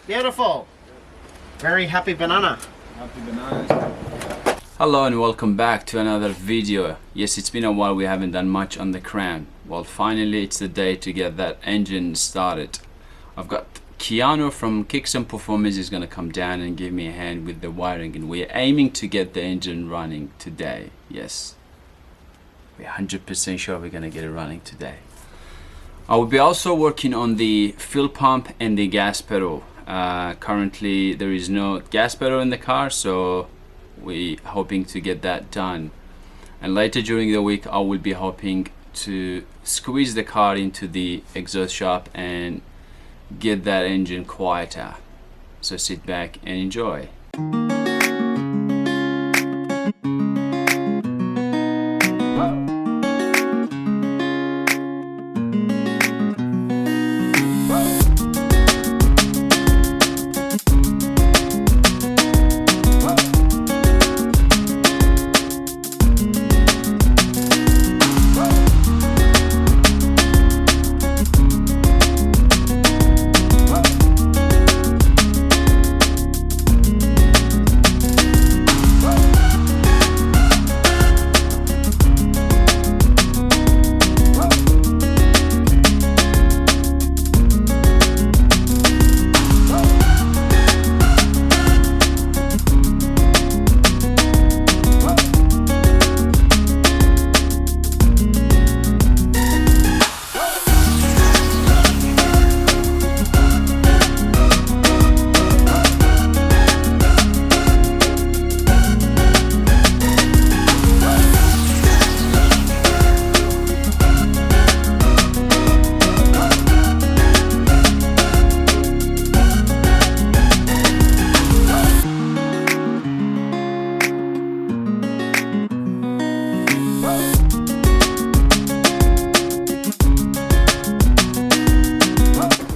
Beautiful. Very happy banana. Happy bananas. Hello and welcome back to another video. Yes, it's been a while, we haven't done much on the cram. Well, finally it's the day to get that engine started. I've got Keanu from Kicks and Performance is gonna come down and give me a hand with the wiring, and we're aiming to get the engine running today. Yes, we're 100% sure we're gonna get it running today. I will be also working on the fuel pump and the gas pedal. Currently there is no gas pedal in the car, so we're hoping to get that done. And later during the week I will be hoping to squeeze the car into the exhaust shop and get that engine quieter. So sit back and enjoy.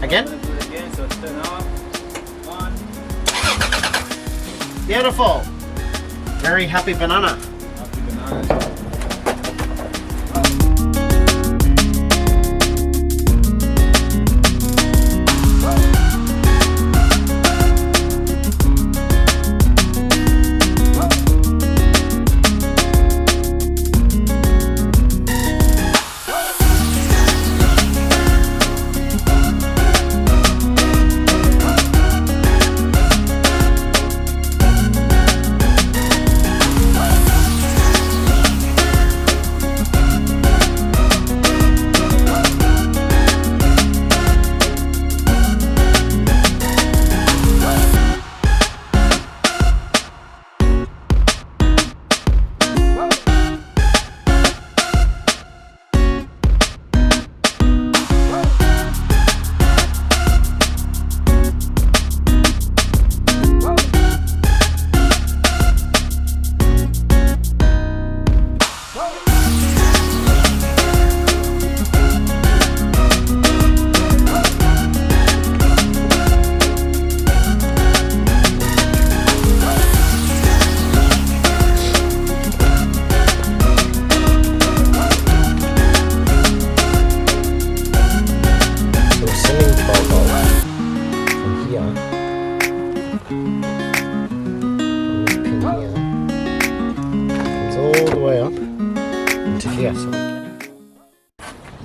Again? So turn off. 1. Beautiful. Very happy banana. Happy bananas.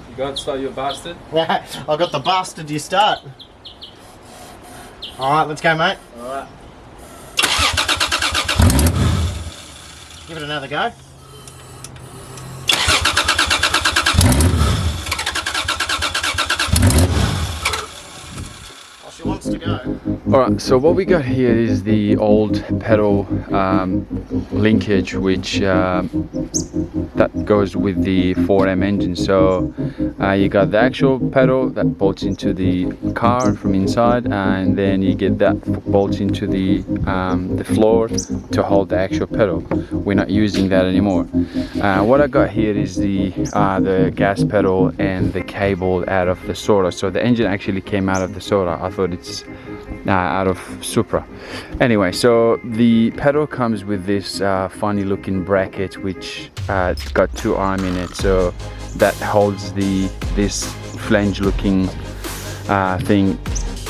You got to start your bastard? Yeah, I got the bastard you start. Alright, let's go, mate. Alright. Give it another go. Oh, she wants to go. Alright, so what we got here is the old pedal linkage, which that goes with the 4M engine. So you got the actual pedal that bolts into the car from inside, and then you get that bolts into the floor to hold the actual pedal. We're not using that anymore. What I got here is the gas pedal and the cable out of the Sora. So the engine actually came out of the Sora. I thought it's out of Supra. Anyway, so the pedal comes with this funny looking bracket, which got 2 arms in it, so that holds this flange looking thing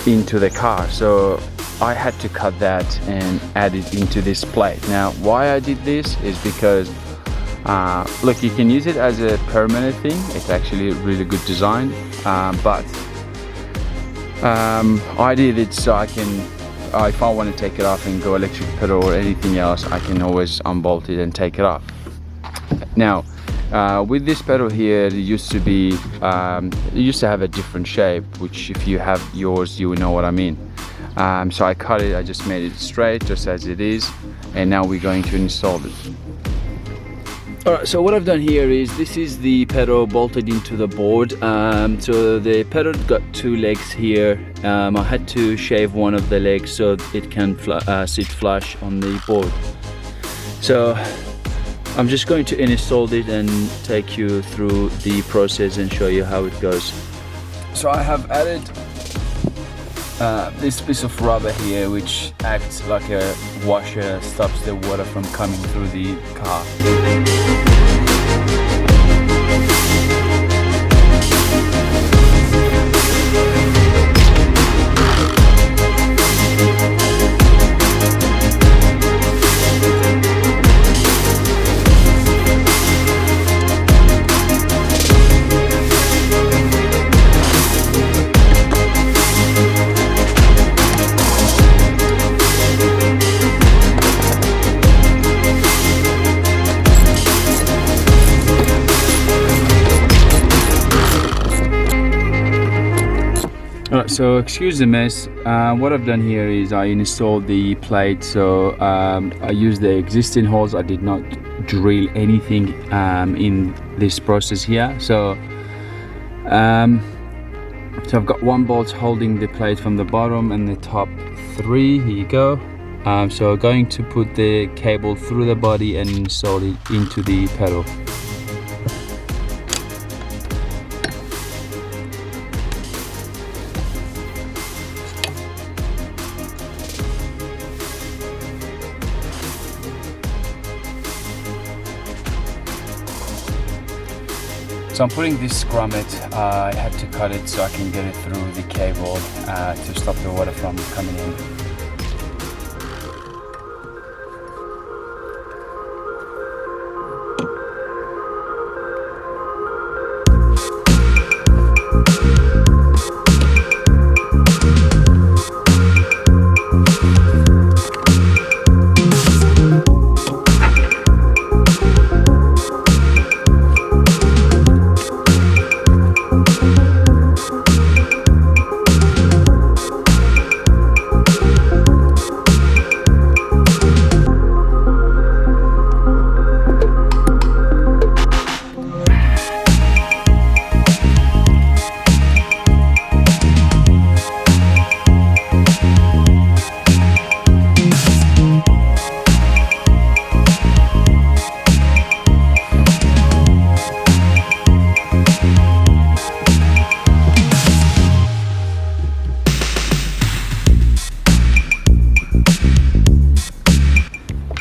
into the car, so I had to cut that and add it into this plate. Now why I did this is because look, you can use it as a permanent thing. It's actually a really good design, but I did it so I can, if I want to take it off and go electric pedal or anything else, I can always unbolt it and take it off. Now with this pedal here, it used to be it used to have a different shape, which if you have yours you will know what I mean. So I cut it, I just made it straight just as it is, and now we're going to install it. Alright, so what I've done here is, this is the pedal bolted into the board. So the pedal got two legs here. I had to shave one of the legs so it can sit flush on the board. So I'm just going to install it and take you through the process and show you how it goes. So I have added this piece of rubber here, which acts like a washer, stops the water from coming through the car. Alright, so excuse the mess. What I've done here is I installed the plate. So I used the existing holes. I did not drill anything in this process here. So I've got one bolt holding the plate from the bottom and the top three. Here you go. So I'm going to put the cable through the body and install it into the pedal. So I'm putting this grommet, I had to cut it so I can get it through the cable to stop the water from coming in.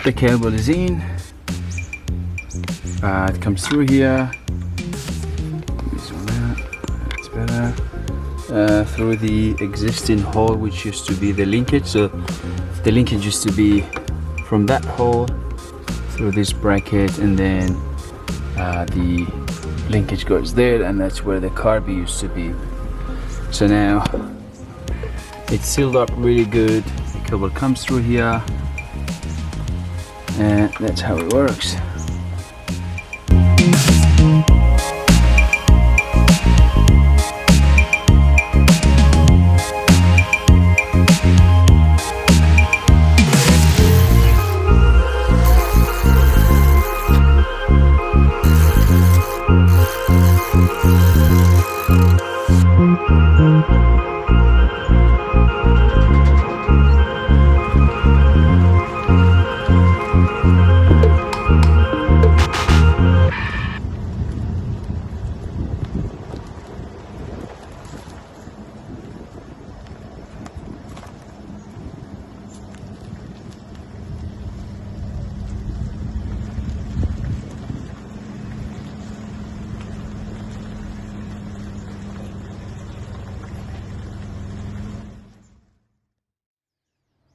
The cable is in, it comes through here, this one out, that's better, through the existing hole which used to be the linkage. So the linkage used to be from that hole through this bracket, and then the linkage goes there, and that's where the carb used to be. So now it's sealed up really good, the cable comes through here, and that's how it works.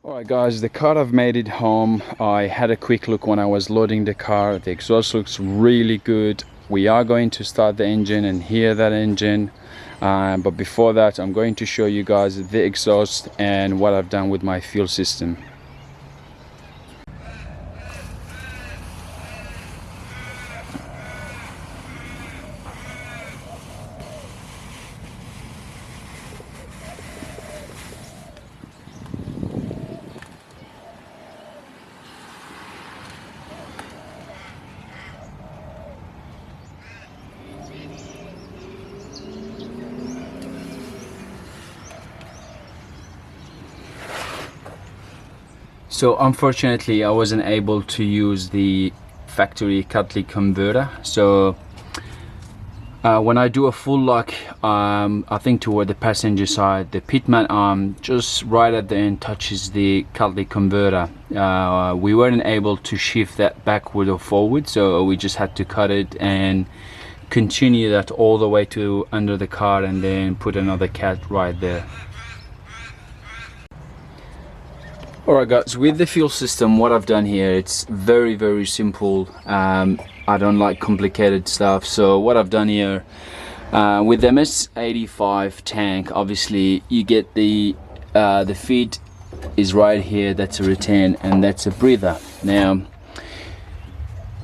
Alright guys, the car, I've made it home. I had a quick look when I was loading the car. The exhaust looks really good. We are going to start the engine and hear that engine, but before that I'm going to show you guys the exhaust and what I've done with my fuel system. So unfortunately I wasn't able to use the factory catalytic converter. So when I do a full lock, I think toward the passenger side, the pitman arm just right at the end touches the catalytic converter. We weren't able to shift that backward or forward, so we just had to cut it and continue that all the way to under the car and then put another cat right there. Alright guys, with the fuel system, what I've done here, it's very simple. I don't like complicated stuff, so what I've done here, with the MS85 tank, obviously you get the feed is right here, that's a return, and that's a breather. Now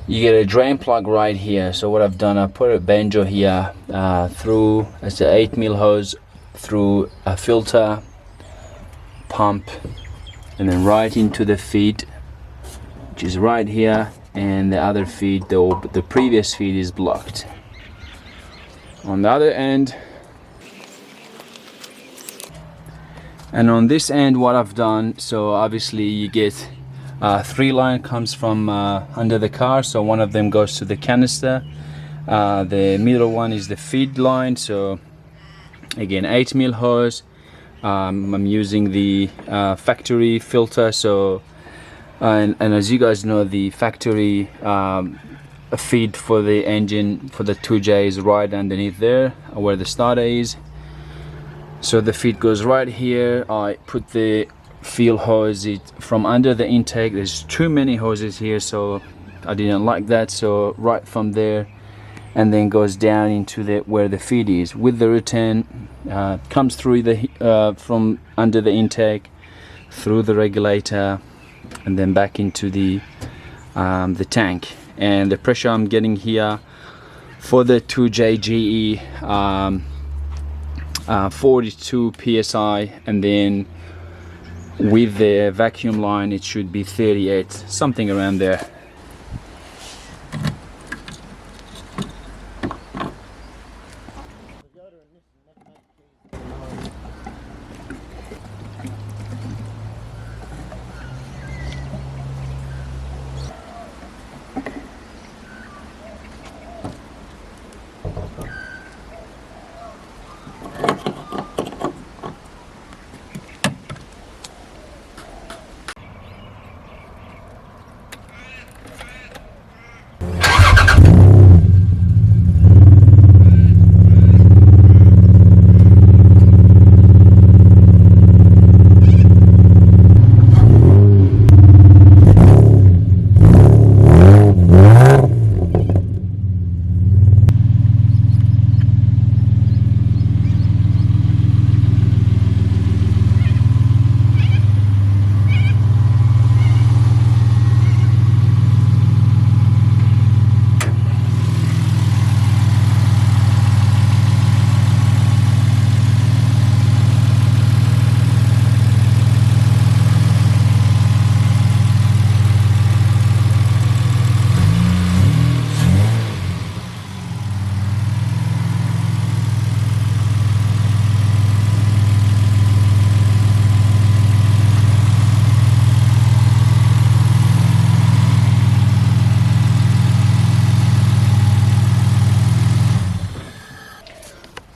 you get a drain plug right here, so what I've done, I put a banjo here through, it's an 8mm hose through a filter, pump, and then right into the feed, which is right here, and the other feed, the previous feed, is blocked. On the other end, and on this end, what I've done, so obviously you get 3 line comes from under the car, so one of them goes to the canister. The middle one is the feed line, so again 8mm hose. I'm using the factory filter, so and as you guys know, the factory feed for the engine for the 2J is right underneath there where the starter is. So the feed goes right here. I put the fuel hose from under the intake. There's too many hoses here, so I didn't like that, so right from there, and then goes down into the where the feed is with the return, comes through the from under the intake, through the regulator, and then back into the tank. And the pressure I'm getting here for the 2J GE, 42 psi, and then with the vacuum line it should be 38, something around there.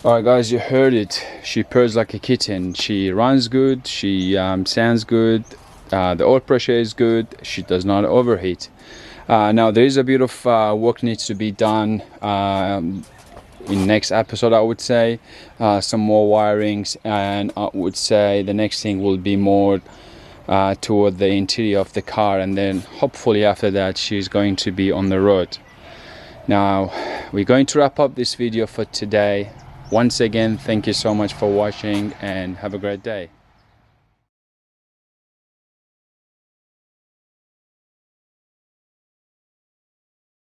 Alright guys, you heard it. She purrs like a kitten. She runs good, she sounds good, the oil pressure is good, she does not overheat. Now there is a bit of work needs to be done in next episode, I would say. Some more wirings, and I would say the next thing will be more toward the interior of the car, and then hopefully after that she's going to be on the road. Now we're going to wrap up this video for today. Once again, thank you so much for watching and have a great day.